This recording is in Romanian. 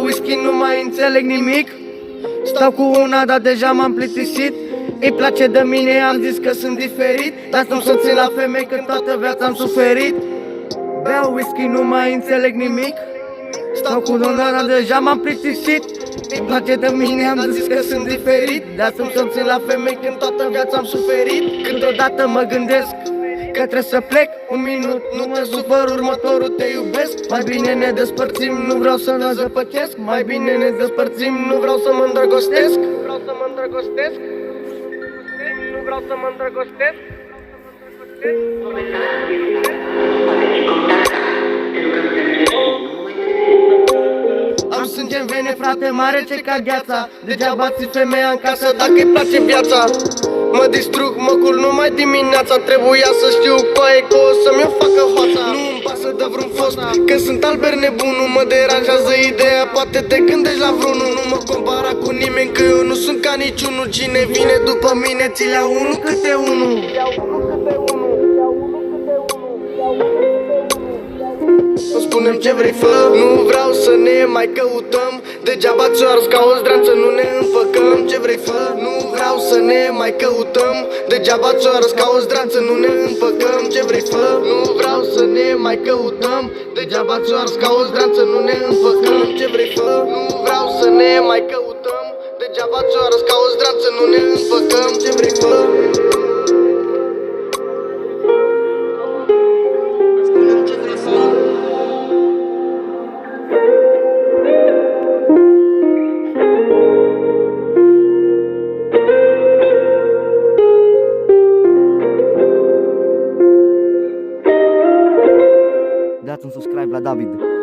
whisky, nu mai înțeleg nimic. Stau cu una, dar deja m-am plictisit. Îi place de mine, am zis că sunt diferit. Lasă-mi să țin la femei când toată viața am suferit. Beau whisky, nu mai înțeleg nimic. Stau cu una, dar deja m-am plictisit. Îi place de mine, am zis că sunt diferit. Lasă-mi să țin la femei când toată viața am suferit. Câteodată mă gândesc că trebuie să plec. Un minut, nu mă supăr, următorul te iubesc. Mai bine ne despărțim, nu vreau să ne zăpătesc. Mai bine ne despărțim, nu vreau să mă îndrăgostesc. Nu vreau să mă îndrăgostesc. Nu vreau să mă îndrăgostesc. Am sânge în vene, frate, mare ce ca gheața. Degeaba ții femeia în casă dacă îi place viața. Mă distrug, mă culc numai dimineața. Trebuia să știu coaie că o să-mi o facă fața. Nu-mi pasă de vreun fost, că sunt Albert nebun. Nu mă deranjează ideea, poate te gândești la vreunul. Nu mă compara cu nimeni, că eu nu sunt ca niciunul. Cine vine după mine, ți le-au unul câte unul. Spune-mi ce vrei, fă. Nu vreau să ne mai căutăm. Degeaba ți-o ars ca o zdreanță, nu ne împăcăm. Ce vrei, fă. Nu vreau să ne mai căutăm. Degeaba ți-o ars ca o zdreanță, nu ne împăcăm. Ce vrei, fă. Nu vreau să ne mai căutăm. Degeaba ți-o ars ca o zdreanță, nu ne împăcăm. Ce vrei, fă. Nu vreau să ne mai căutăm. Degeaba ți-o ars ca o zdreanță, nu ne împăcăm. Ce vrei, fă. Dați un subscribe la David.